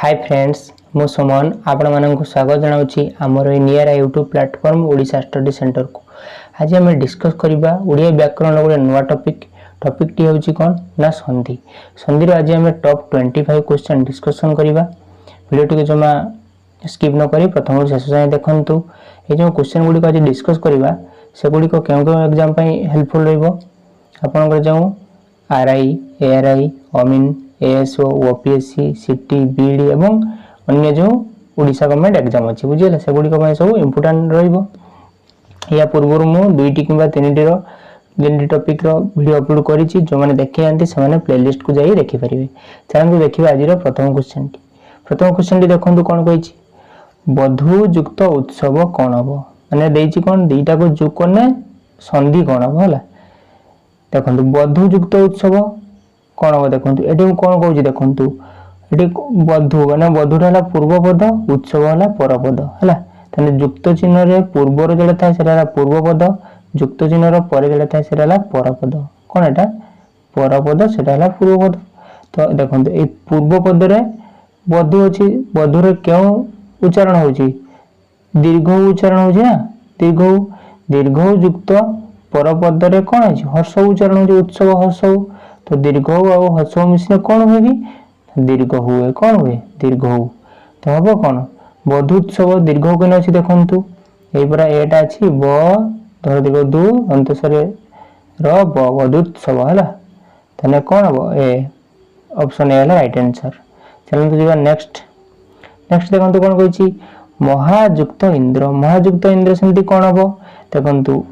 Hi friends मु सुमन आपण मानक स्वागत जनाऊँगी आमर नियरा YouTube platform Odisha study centre को। आज आम डिस्कस करवा ओडिया व्याकरण गोटे नुआ टॉपिक टी हूँ कौन ना संधि। संधि आज आम टॉप 25 क्वेश्चन डिस्कसन करवा। वीडियो टी जमा स्किप न करी प्रथम शेष जाए देखु ये जो क्वेश्चन गुड़िक आज डिस्कस करवा से गुड़िक क्यों एग्जाम हेल्पफुल रहा जो आरआई एआरआई अमीन एएसओ ओपीएससी सीटी बीडी एवं अन्य जो ओडिशा गवर्नमेंट एग्जाम अच्छी बुझे से गुड़िक सब इम्पोर्टाट रहा। पूर्व मु दुईटी कि तीन टॉपिक वीडियो अपलोड करी जो मैंने देखी जाती से प्लेलिस्ट को जाइए देखिपारे। चलते देखिए आज प्रथम क्वेश्चन टी देखो कौन कही बधू युक्त उत्सव कौन हम मैंने कौन दीटा को जुग करने संधि कौन हम है देखो बधू युक्त उत्सव कौन हम देखो ये कौन कौन देखु ये बधू मैंने बधूटा है पूर्वपद उत्सव है परपद है युक्त चिन्ह पूर्वर जोड़ा था से पूर्वपद युक्त चिन्ह पर जोड़ा था से परपद कौन एटा परपद से पूर्वपद। तो देखो ये पूर्वपद बधू अच्छी बधूर क्यों उच्चारण हो दीर्घ उच्चारण हो दीर्घ युक्त परपद रे कौन है हर्ष उच्चारण हो उत्सव हर्ष। तो दीर्घ और हर्ष मिश्र कौन हुए कि दीर्घ हुए कौन हुए दीर्घ। तो हम कौन बधुत्सव दीर्घ कौन अच्छी देखु यहीपरा एटा अच्छी ब धर दीर्घ दु अंतस्वर बधुत्सव है कौन हम A option A right answer. चलते जी नेक्स्ट देखो कौन कही महायुक्त इंद्र सेमती कौन हम देखु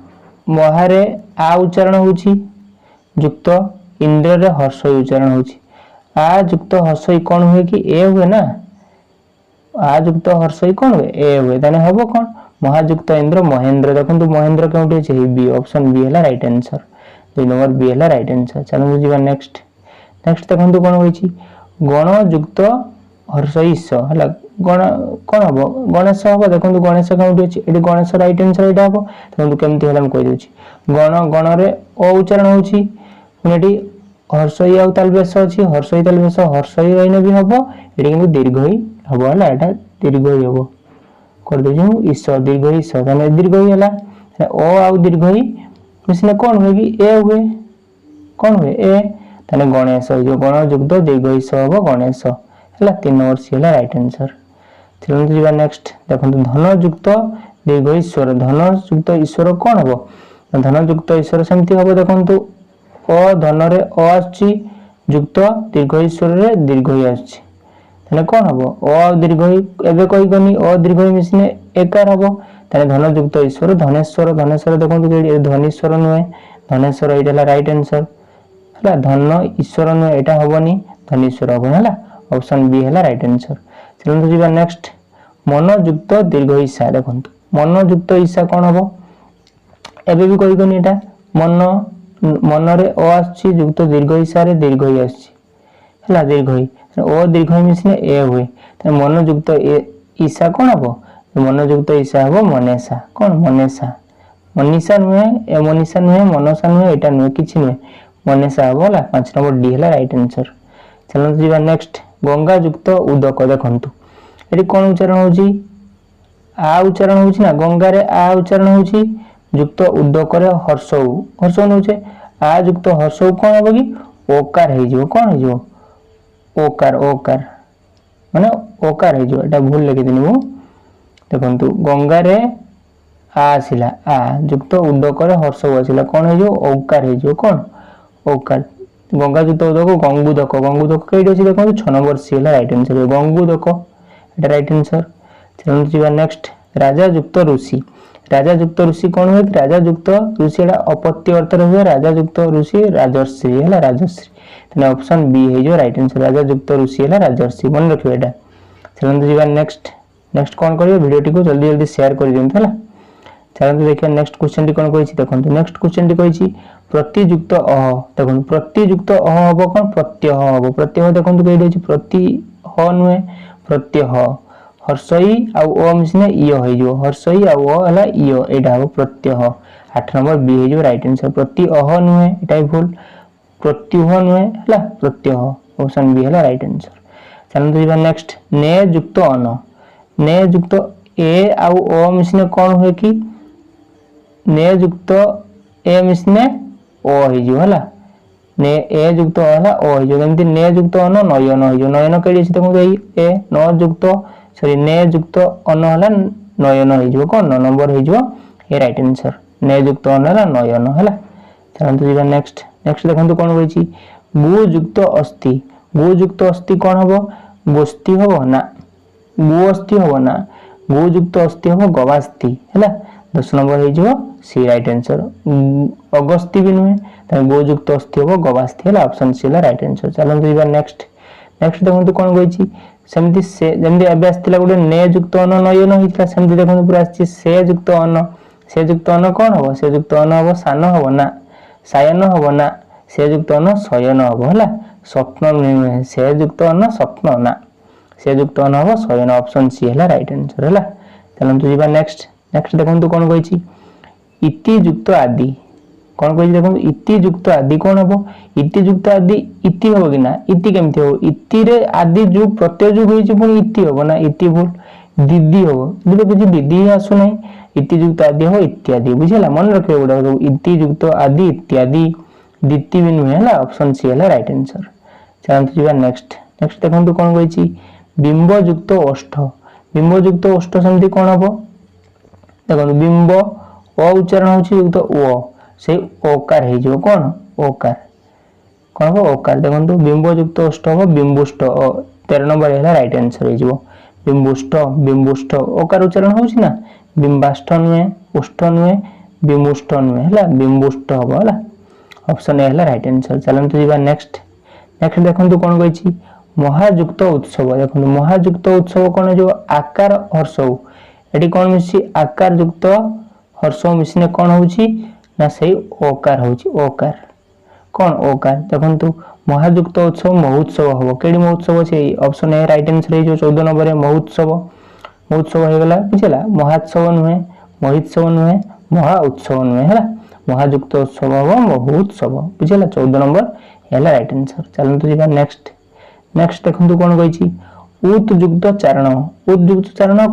महारे आ उच्चारण होयुक्त इंद्र रे हर्ष उच्चारण हो आ युक्त हर्ष कौन हुए कि ए हुए ना आ युक्त हर्ष कौन हुए ए हुए ताने हम कौन महायुक्त इंद्र महेंद्र देखो महेंद्र क्योंटी अच्छे बी ऑप्शन बी है राइट आंसर 2 नंबर बी है राइट आंसर। चलो जी नेक्स्ट देखो कौन कही गण युक्त हर्ष ईश है गण कौन हम गणेश हम देखो गणेश क्योंटी अच्छे ये गणेश राइट आंसर यहाँ हम देखो केमती है कहीदे गण गण रे अ उच्चारण हो हर्षई आउ तालबेश अच्छी हर्षई तालबेश हर्षई रही भी हम ये कि दीर्घ ही हम है यहाँ दीर्घ ही हम कर दे ईश दीर्घ ईश दीर्घ ही है अ आउ दीर्घ ही मिशन कौन हुए कि ए हुए कौन हुए ए ताने गणेश जो गण युक्त दीर्घ ईश हम गणेश है 3 नंबर सी है राइट आंसर। चलते जी नेक्स्ट देखो धन युक्त दीर्घ ईश्वर धन युक्त ईश्वर कौन हम धन युक्त ईश्वर सेमती हम देखो अ धन रे अ युक्त दीर्घ ईश्वर रे दीर्घ ही आसने कौन हम अ दीर्घ ही एवं कहीगनी अ दीर्घ ही मिशन एकार हम धन युक्त ईश्वर धनेश्वर धनेश्वर देखो धनेश्वर नुहे धनेश्वर ये राइट आंसर है धन ईश्वर नुहे यहाँ हेनी धनेश्वर हम है ऑप्शन बी है राइट आंसर। चलते जी नेक्स्ट मन युक्त दीर्घ ईशा देखो मन युक्त ईशा कौन हम एवं भी कहीगनी यहाँ मन मन रे अ युक्त दीर्घ ईशा रे दीर्घ ही है दीर्घ ही ओ दीर्घ ही मिशन ए हुए मन युक्त ईशा कौन हम मन युक्त ईशा हम मनेशा कौन मनेशा मनीषा नुहे ए मनीषा नुहे मनसा नुहे यहाँ नुहे कि नुहे मनेशा हम है 5 नंबर डी है राइट आंसर। चलते जी नेक्स्ट गंगा युक्त उदक देखु ये कौन उच्चारण हो आ उच्चारण हो गंगा रे आ उच्चारण हो युक्त उदक हर्ष हर्ष नौचे आ युक्त हर्ष कौन हम कि ओकार हो कौन हो ओकार ओकार माने ओकार हो भूल लिखिदी मु देखु गंगा रे आसला आ युक्त उदक हर्ष आसला कौन हो ओकार हो कौन ओकार गंगा युक्त उदक गंगुदक गंगुदक कई अच्छी देखो 6 नंबर सी है राइट आंसर गंगुदक ये राइट आंसर। चलते जी नेक्स्ट राजा युक्त ऋषि राजा युक्त ऋषि कौन हुए राजा युक्त ऋषि अपत्य अर्थ हुए राजा युक्त ऋषि राजर्षि है राजर्षि ऑप्शन बी है जो राइट आंसर राजा युक्त ऋषि है राजर्षि मन रखिए यहाँ। चलते जी नेक्स्ट कौन करिए वीडियो टी को जल्दी जल्दी शेयर कर दिखाँ है। चलते देखिए नेक्स्ट क्वेश्चन टी कौन कही देखो नेक्स्ट क्वेश्चन टी कही प्रतियुक्त अह देखो प्रतियुक्त अह हम कौन प्रत्यय हम प्रत्यय देखो कही प्रति ह नुहे प्रत्यय हर्षई आउ अ मिशन इ हो हर्षई आउ अ है इ यहाँ हम प्रत्यय 8 नंबर बी है राइट आंसर प्रति अह नुहे यहाँ भूल प्रत्युह नुहे है प्रत्यय ऑप्शन बी है राइट आंसर। चलते जीवा नेक्स्ट ने युक्त अन ने युक्त ए आउ ओ मिसने कौन हुए कि ने युक्त ए मिसने ओ हो जो हला ने ए युक्त हला ओ हो जो केमती ने युक्त अन नयन हो जो नयन कई अछि देखो ए न युक्त सॉरी ने युक्त अन हला नयन हो जो कोन नंबर हो जो ए राइट आंसर ने युक्त अन हला नयन हला चलते जीवा नेक्स्ट नेक्स्ट देखंतु कोन होई छी गु युक्त अस्ति गु युक्त अस्ति कोन हबो गोस्ति हबो ना गु अस्ति हबो ना गु युक्त अस्ति हबो गवास्ति हैला 10 नंबर हे जो सी राइट आंसर अगस्ति भी नुहे त गु युक्त अस्ति हबो गवास्ति हैला ऑप्शन सी ला राइट आंसर चलन दिबा नेक्स्ट नेक्स्ट देखंतु कोन होई छी सेमति से जेमति अभ्यास तिला गुडे ने युक्त अन नयन हितला सेमति देखंतु पूरा आछि से युक्त अन कोन हबो से युक्त अन हबो सान हबो ना सायन हबो ना से युक्त अन शयन हबो हला स्वप्न नुहे से युक्त अन स्वप्न ना से युक्त अन हबो शयन ऑप्शन सी हला राइट आंसर हला चलंतु जीवा नेक्स्ट नेक्स्ट देखंतु कोन कहै छी इति युक्त आदि कोन कहै छी देखंतु इति युक्त आदि कोन हबो इति युक्त आदि इति हबो कि ना इति केमथि हबो इति रे आदि जो प्रत्यय जो होई छी पुनी इति हबो ना इति भूल दीदी हबो बुझे किछि दीदी आसु नै इति युक्त आदि हो इत्यादि बुझिला मन रखे गुडा इति युक्त आदि इत्यादि दिति भी नुहे हला ऑप्शन सी हला राइट आंसर चलंतु जीवा नेक्स्ट नेक्स्ट देखंतु कोन कहै छी बिंब युक्त ओष्ठ बिंब युक्त ओष्ठ समथि कोन हबो देखंतु बिंब ओ उच्चारण होछि युक्त ओ से ओकार हे जो कोन ओकार कोन हबो ओकार देखंतु बिंब युक्त ओष्ठ हबो बिंबुष्ट 13 नंबर हला राइट आंसर हे जो बिंबुष्ट ओकार उच्चारण होछि ना बिंबाष्ट नुहे उष्ठ नुहे बिंबुष्ट नुहे हला बिंबुष्ट हबो हला ऑप्शन ए हला राइट आंसर चलंतु जीवा नेक्स्ट नेक्स्ट देखंतु कोन कहै छी महायुक्त उत्सव देखंतु महायुक्त उत्सव कोन जो आकार हर्षौ एटी कोन मिसी आकार युक्त हर्षौ मिसने कोन होउची ना सेही ओकार होउची ओकार कोन ओकार देखंतु महायुक्त उत्सव महोत्सव हबो केडी महोत्सव छै ऑप्शन ए राइट आंसर हे जो 14 नंबर रे महोत्सव महोत्सव हे गला बुझला महोत्सव नुहे महोत्सव नुहे महा उत्सव नुहे हला महायुक्त उत्सव हबो महोत्सव बुझला 14 नंबर हेला राइट आंसर चलंतु जीवा नेक्स्ट नेक्स्ट देखंतु कोन कहै छी उत युक्त चारण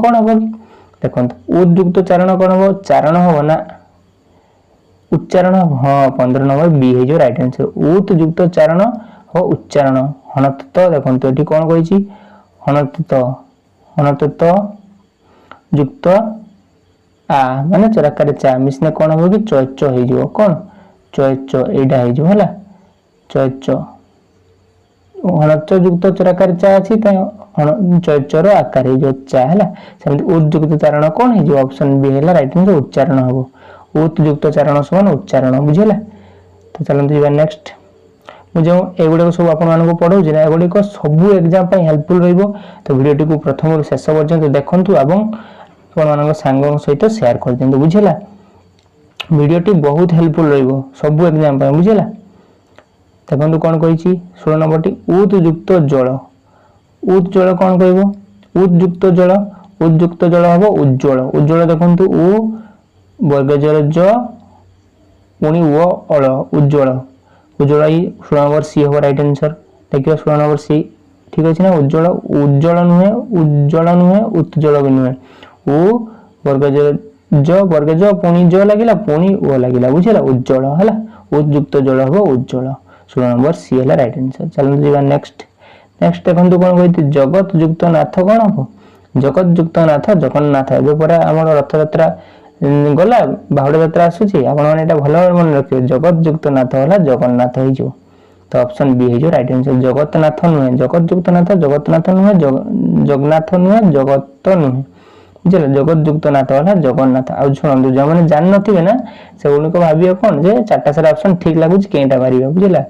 कोन हबो कि देखंतु उत युक्त चारण कोन हबो चारण हबो ना उच्चारण हां 15 नंबर बी हे जो राइट आंसर उत युक्त चारण हो उच्चारण हनत देखंतु एठी कोन कहै छी हनत युक्त आ माने चरकार चा मिसने कोन हबो कि चोच हे जो कोन चोच एडा हे जो हला चोच हनत युक्त चरकार चा अछि त चोचर आकार हे जो चा हला सेमति उत युक्त चारण कोन हे जो ऑप्शन बी हला राइट आंसर उच्चारण हबो उत युक्त चारण समान उच्चारण बुझिला तो चलंतु जीवा नेक्स्ट मुझे एगुडे सब आपन मानको पढौ जे एगुडे को सब एग्जाम पय हेल्पफुल रहइबो तो वीडियो को प्रथम शेष पर्यंत देखंतु एवं आपन मानको सांगो सहित शेयर कर देंतु बुझिला वीडियो टी बहुत हेल्पफुल रहइबो सब एग्जाम पय बुझिला देखंतु कोन कहि छी 16 नंबर टी उत युक्त जल कोन कहइबो उत युक्त जल हबो उज्ज्वल देखंतु उ वर्ग जल ज पुनी वो अळ उज्ज्वल ई 16 नंबर सी हो राइट आंसर देखियो 16 नंबर सी ठीक अछि ना उज्ज्वल नुहे उज्ज्वल भी नुहे ओ वर्ग ज पुनी ज लागिला पुनी ओ लागिला बुझिला उज्ज्वल हला उज्जुक्त जल हो उज्ज्वल 16 नंबर सी हला राइट आंसर चलन जीवा नेक्स्ट देखंतु कोन कहिति जगत युक्त नाथ कोन हो जगत युक्त नाथ जगन्नाथ एबे परा हमर रथ यात्रा गला बाहुड़ा यात्रा आसुची आपण माने एटा भलो मन रखियो जगत युक्त नाथ होला जगन्नाथ हे जो तो ऑप्शन बी हे जो राइट आंसर जगतनाथ नुहे जगत युक्त नाथ जगतनाथ नुहे जगन्नाथ नुहे जगत नुहे बुझले जगत युक्त नाथ होला जगन्नाथ आ सुनंदु जे माने जान नथिबे ना से उनको भाबियो कोन जे चारटा सारा ऑप्शन ठीक लागुच केटा मारिबे बुझला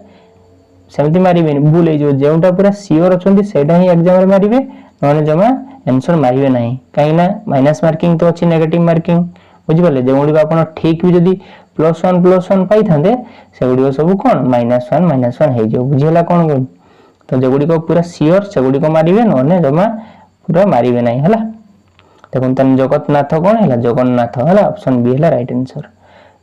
सेमति मारिबे भूल हे जो जेउटा पूरा सियोर अछंती सेटा ही एग्जाम रे मारिबे नने जमा आंसर मारिबे नाही काईना माइनस मार्किंग तो अछि नेगेटिव मार्किंग बुझिबले जेउडी आपण ठीक भी जदी +1 पाई थांदे सेउडी सब कोन -1 हे जो बुझिला कोन कोन तो जेउडी को पूरा सियोर सेउडी को मारिबे नने जमा पूरा मारिबे नाही हला देखुन तन जगन्नाथ कोन हला जगन्नाथ हला ऑप्शन बी हला राइट आंसर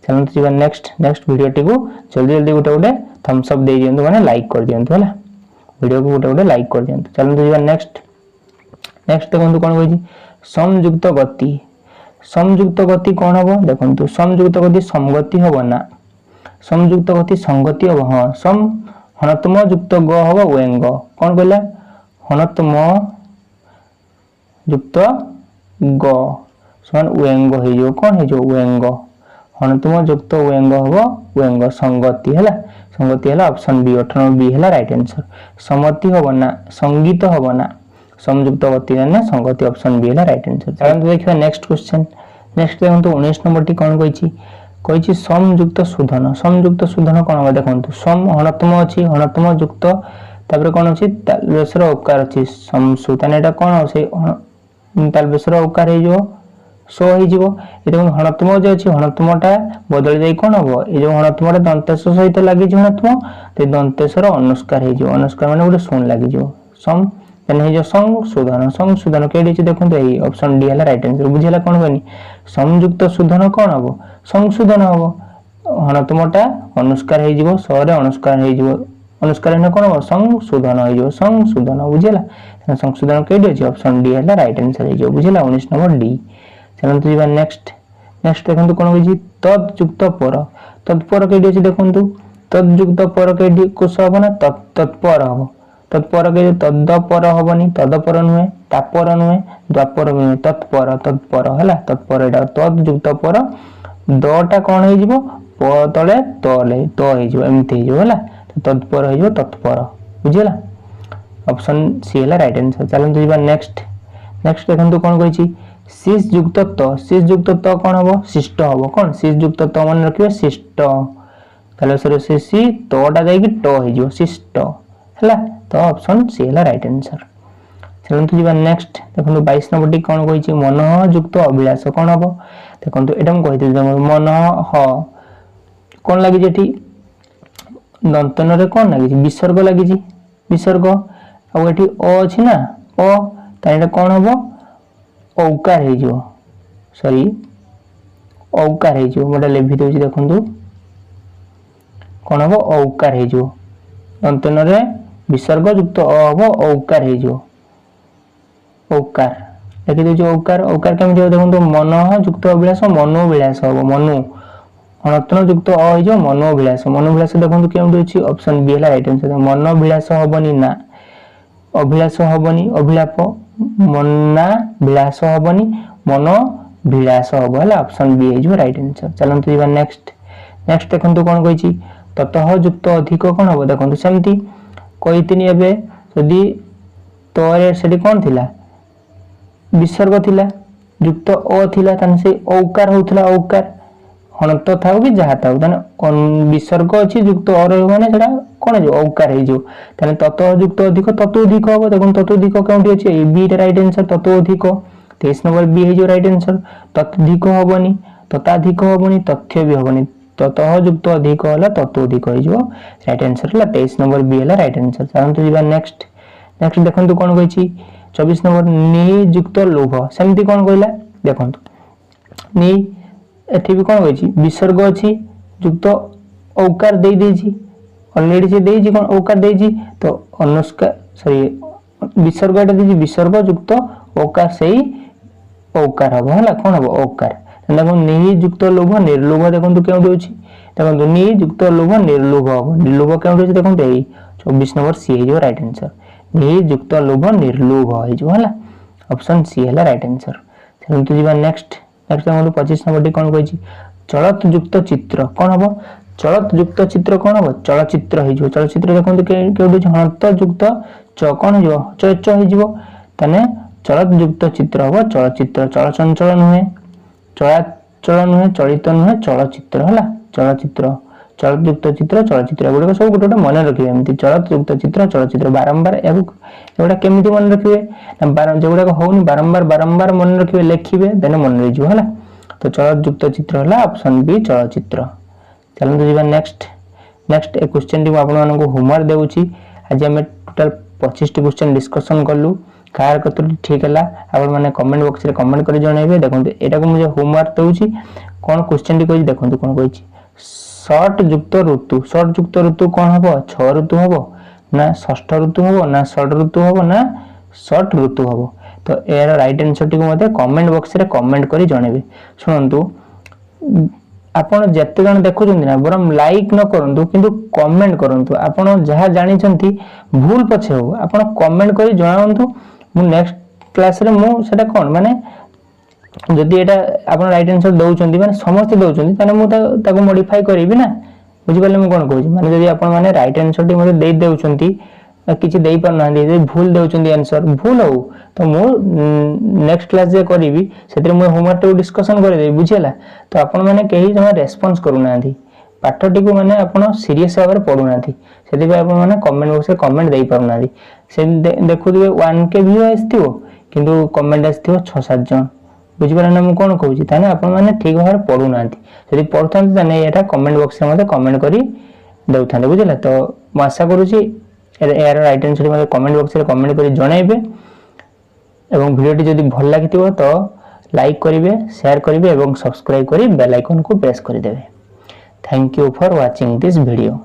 चलन तो नेक्स्ट वीडियो टी को जल्दी गोटे थम्स अप दे दियंतु माने लाइक कर दियंतु हला वीडियो को गोटे गोटे लाइक कर दियंतु। चलନ୍ତୁ ଯିବା नेक्स्ट देखंतु कोन कहछि समयुक्त गति। समयुक्त गति कोन हबो देखंतु समयुक्त गति समगति हबो ना समयुक्त गति संगति हबो। हां सम हनतम युक्त ग हबो व्यंग कोन कहला हनतम युक्त ग समान व्यंग हे जो कोन हे जो व्यंग हनतम युक्त व्यंग हबो व्यंग संगति हला संगति हला ऑप्शन बी 18 बी हला राइट आंसर। समति हबो ना संगीत हबो ना समयुक्त गति ना संगति ऑप्शन बी हला राइट आंसर। चलନ୍ତୁ देखिबा नेक्स्ट क्वेश्चन। नेक्स्ट देखंतु 19 नंबर टी कोन कहिछि समयुक्त शोधन। समयुक्त शोधन कोन हो देखंतु सम हनतम अछि हनतम युक्त तापर कोन अछि तालबेसर उकार अछि समसु तने एटा कोन हो से तालबेसर उकार हे जो सो हे जीवो ए देखो हनतम जे अछि हनतमटा बदल जाई कोन हो ए जो हनतमटा दंतेश सहित लागि जे हनतम ते दंतेशर अनुस्कार हे जो अनुस्कार माने गोटे सुन लागि जो सम तने हे जो संशोधन केडी छि देखंतु एई ऑप्शन डी हला राइट आंसर। बुझिला कोन बनी समयुक्त शोधन कोन हो संशोधन हो हनतमटा अनुस्कार हे जीवो सरे अनुस्कार हे जीवो अनुस्कार ने कोन हो संशोधन हे जीवो संशोधन। बुझिला संशोधन केडी अछि ऑप्शन डी हला राइट आंसर हे जो। बुझिला 19 नंबर डी। चलନ୍ତୁ ଯିବା नेक्स्ट देखंतु कोन होई तद्युक्त पर तत्पर केडी अछि देखंतु तद्युक्त पर केडी कोस हो ना तत्पर हो तत्पर के तद्पर होबनी तदपर नुहे तापर नुहे द्वापर नुहे तत्पर हला तत्पर एटा तद्युक्त पर दटा कोन हे जिवो प तळे तले तो हे जिवो एमति हे जिवो हला तत्पर हे जिवो तत्पर। बुझिला ऑप्शन सी हला राइट आंसर। चलନ୍ତୁ ଯିବା नेक्स्ट देखंतु कोन कहिछि शिष युक्त त कोन हबो शिष्ट हबो कोन शिष युक्त त मन रखिबे शिष्ट ताले सर से सी तोटा जाई कि ट हे जिवो शिष्ट हला तो ऑप्शन सी हला राइट आंसर। चलନ୍ତୁ ଯିବା नेक्स्ट देखंतु 22 नंबर टी कोन कहिछि मन युक्त अभिलाष कोन हबो देखंतु एटा हम कहितु मन ह कोन लागि जेठी दंतन रे कोन लागि विसर्ग लागि जी विसर्ग आ एठी अ अछि ना अ ताइटा कोन हबो औकार हे जो सॉरी औकार हे जो मोटा लेभि दोछि देखंतु कोन हबो औकार हे जो दंतन रे विसर्ग युक्त अ हबो औकार हे जो औकार देखि दोछि औकार केमि जो देखंतु मन युक्त अभिलाष मनोविलास हबो मनु हनतन युक्त अ हे जो मनोविलास देखंतु केमि दोछि ऑप्शन बी हला राइट आंसर। मनोविलास हबोनी ना अभिलाष हबोनी अभिलाप मन्ना विलास हबोनी मनो विलास हबो हला ऑप्शन बी हे जो राइट आंसर। चलନ୍ତୁ ଯିବା नेक्स्ट देखंतु कोन कहिछि ततः युक्त अधिक कोन हबो देखंतु सेमति कहितिनी एबे यदि तोरे सेठी कोन थिला विसर्ग थिला युक्त अ थिला तन से औकार होथला औकार हनत थाउ कि जहा थाउ तने विसर्ग अछि युक्त अ रे माने सेटा कोन जो औकार हे जो तने ततः युक्त अधिक ततोधिक हबो देखंतु ततोधिक केउठी अछि ए बी रे राइट आंसर ततोधिक 23 नंबर बी हे जो राइट आंसर। ततधिक हबोनी तताधिक हबोनी तथ्य भी हबोनी ततः युक्त अधिक होला ततोधिक हे जो राइट आंसर होला 23 नंबर बी होला राइट आंसर। चलନ୍ତୁ ଯିବା नेक्स्ट देखंतु कोन कहिछि 24 नंबर नियुक्त लोभ सेमति कोन कहला देखंतु नि एठी भी कोन कहिछि विसर्ग अछि युक्त औकार देई देछि ऑलरेडी से देछि कोन औकार देछि तो अनुस्कार सॉरी विसर्ग एटा देछि विसर्ग युक्त औकार सेही औकार हबो हला कोन हबो औकार देखो नियुक्त लोभ निर्लोभ देखंतु केउ दोछि देखंतु नियुक्त लोभ निर्लोभ हबो निर्लोभ केउ दोछि देखंतु एई 24 नंबर सी हे जो राइट आंसर नियुक्त लोभ निर्लोभ हे जो हला ऑप्शन सी हला राइट आंसर। चलନ୍ତୁ ଯିବା नेक्स्ट देखंतु 25 नंबर टी कोन कहिछि चलत युक्त चित्र कोन हबो चलत युक्त चित्र कोन हबो चलचित्र हे जो चलचित्र देखंतु केउ दोछि हनत युक्त च कोन जो च हे जिवो तने चलत युक्त चित्र हबो चलचित्र चलचंचल नुहे चलाचल नुहे चलित नुहे चलचित्र हला चलचित्र चलत युक्त चित्र चलचित्र गुडे सब गोटे मन रखिबे एमति चलत युक्त चित्र चलचित्र बारंबार एगुडा केमिति मन रखिबे ना जेगुडा होउनी बारंबार मन रखिबे लिखिबे देने मन रे जो हला तो चलत युक्त चित्र हला ऑप्शन बी चलचित्र। चलନ୍ତୁ ଯିବା नेक्स्ट ए क्वेश्चन टी आपण मानको होमवर्क देउची आज हम टोटल 25 टी क्वेश्चन डिस्कशन करलु कार कतोटी ठीक हला आपण माने कमेंट बॉक्स रे कमेंट करि जणाइबे देखंतु एटा को मुझे होमवर्क देउची कोन क्वेश्चन टी कहि देखंतु कोन कहिछि शॉर्ट युक्त ऋतु कोन हबो 6 ऋतु हबो ना षष्ठ ऋतु हम ना षड ऋतु हम ना षट ऋतु हम तो यार राइट आंसर टी मते कमेंट बॉक्स रे कमेंट करी जणेबे सुनंतु आपण जत्ते जण देखुछन्ती ना बरम लाइक न करंतु किंतु कमेंट करंतु आपण जहा जानि छन्ती भूल पछे हो आपण कमेंट करी जणावंतु मु नेक्स्ट क्लास रे मु सेटा कोन माने जदि एटा आपण राइट आंसर दउछन्ती माने समस्त दउछन्ती ताने मु ताको मॉडिफाई करिवि ना बुझि पाले मु कोन कहूची माने जदि आपण माने राइट आंसर टी मते देई देउछन्ती किछि देई पर ना दे भूल देउछन्ती आंसर भूल हो तो मु नेक्स्ट क्लास जे करिवि सेते मु होमवर्क तो डिस्कशन करे दे बुझिला तो आपण माने केही जमा रेस्पॉन्स करू नांती पाठटी को माने आपण सीरियस भाବରେ पढु नांती सेति पे आपण माने कमेंट बॉक्स रे कमेंट देई पर नांती से देखुदिबे 1k व्यू आस्थियो किंतु कमेंट आस्थियो 6-7 जन बुझि पाले ना मु कोन कहूची ताने आपण माने ठीक भाବରେ पढु नांती सेति पढथांती ताने एटा कमेंट बॉक्स रे मते कमेंट करी देउथांते बुझिला तो मु आशा करूची यार राइट आंसर मते कमेंट बॉक्स रे कमेंट करी जणाइबे एवं वीडियोटी जदि भल लागिथिबो तो लाइक करिवे शेयर करिवे एवं सब्सक्राइब करी बेल आइकन को प्रेस करि देबे thank you for watching this video.